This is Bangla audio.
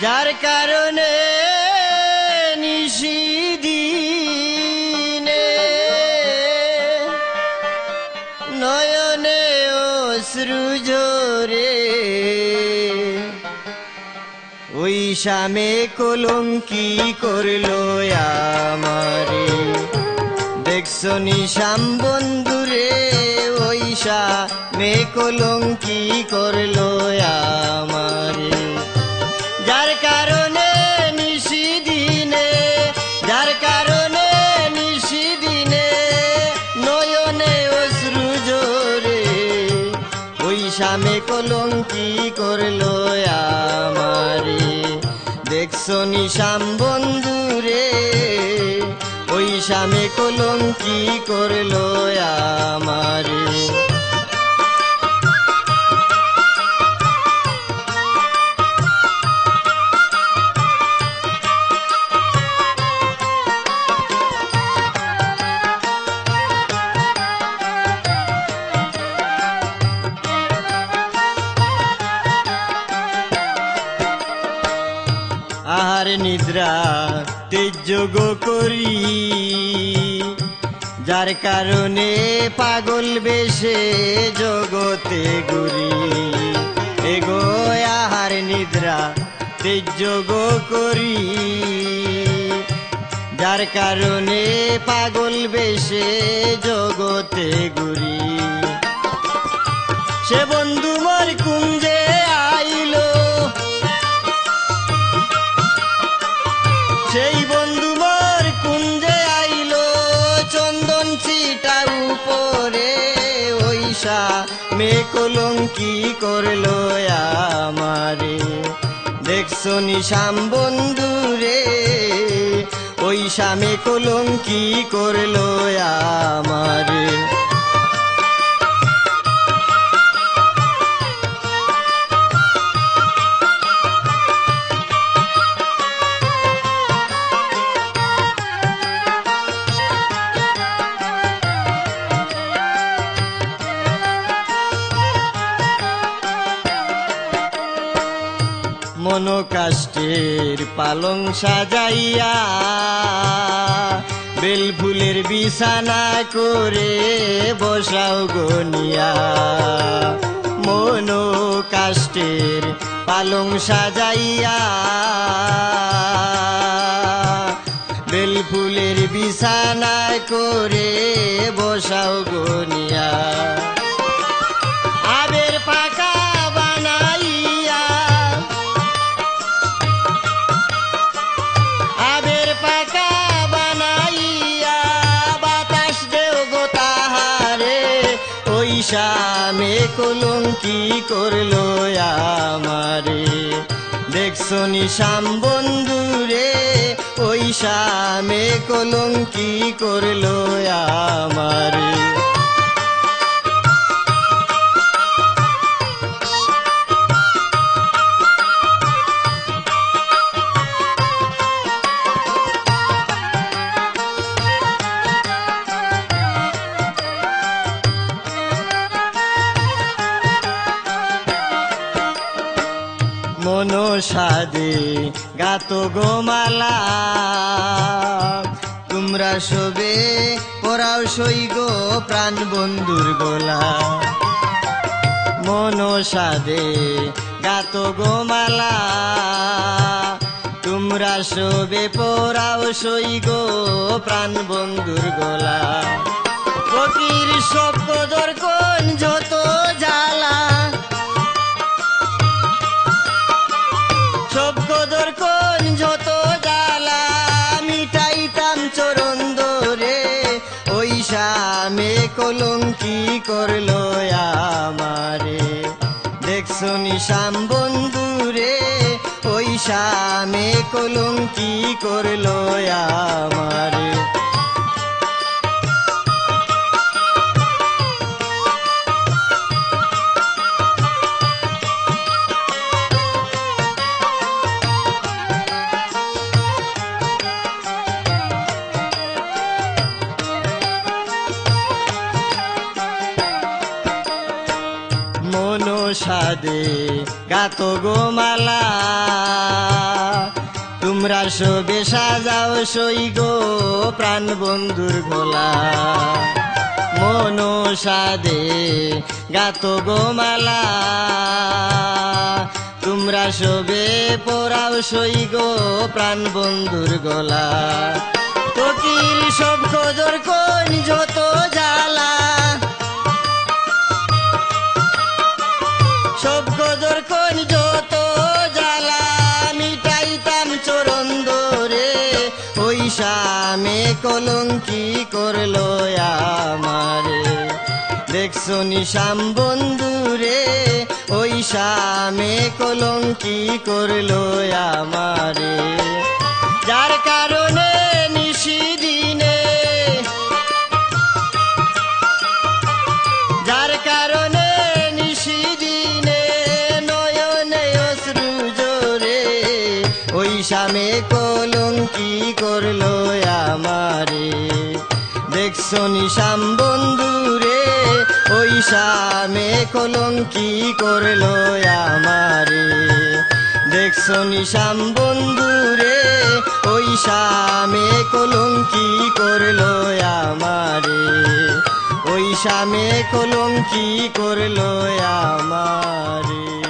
যার কারণে নিশিদিনে নয়নে অশ্রু ঝরে, ওই শামে কলঙ্কি করলো আমারে। দেখছো নিশাম বন্ধুরে, ওই শামে কলঙ্কি করলো আমারে। যার কারণে নিশিদিনে, যার কারণে নিশিদিনে নয়নে অশ্রু ঝরে, ওই শামে কলঙ্কি করলো আমারে। দেখছো নিশাম বন্ধুরে, ওই শামে কলঙ্কি করলো আমারে। আহার নিদ্রা তেজযোগ করি, যার কারণে পাগল বেশে জগতে ঘুরি। এগো আহার নিদ্রা তেজযোগ করি, যার কারণে পাগল বেশে জগতে ঘুরি। সে বন্ধু মোর কুঞ্জে আইলো, সেই বন্ধু মোর কুঞ্জে আইলো, চন্দন চিটা উপরে, ওই শামে কলঙ্কি করলো আমারে। দেখছো নিশাম বন্ধুরে, ওই শামে কলঙ্কি করলো আমারে। মনোকাষ্টের পালং সাজাইয়া, বেলফুলের বিছানা করে বসাও গনিয়া। মনোকাষ্টের পালং সাজাইয়া, বেলফুলের বিছানা করে বসাও গনিয়া। আবের পাকা বানাইয়া, আবের পাকা বানাইয়া, বাতাস দেও গো তাহারে, ওই শামে কলঙ্কি করলো আমারে। দেখছো নিশাম বন্ধুরে, ওই শামে কলঙ্কি করলো আমারে। মনসাদে গাতো গোমালা, তোমরা সবে পরাও সই গো প্রাণ বন্ধুর গোলা। মনসাদে গাতো গোমালা, তোমরা সবে পরাও সই গো প্রাণ বন্ধুর গোলা। ফকির শব্দ দর্কন যত জ্বালা, শব্দ দর্কন যত জ্বালা, মিটাইতাম চরণ ধরে, ওই শামে কলঙ্কি করলো আমারে। দেখছো নিশাম বন্ধুরে, ওই শামে কলঙ্কি করলো আমারে। মনসাদে গাতো গোমালা, তোমরা সবে সাজাও সই গো প্রাণ বন্ধুর ঘোলা মনসাদে গাত গো মালা তোমরা সবে পরাও সই গো প্রাণ বন্ধুর গলা কোকিল সব খোঁজর কোন যত জ্বালা সব খোঁজর কোন যত জ্বালা মিটাইতাম চরণ ধরে ওই শামে কলঙ্কি করলো আমারে দেখছো নিশাম বন্ধুরে ওই শামে কলঙ্কি করলো আমারে যার কারণে নিশিদিনে যার কারণে নিশিদিনে নয়নে অশ্রু জোরে ওই শামে কলঙ্কি করলো আমারে দেখছো নিশাম বন্ধুরে ওই শামে কলঙ্কি করলো আমারে দেখছো নিশাম বন্ধুরে ওই শামে কলঙ্কি করলো আমারে ওই শামে কলঙ্কি করলো আমারে।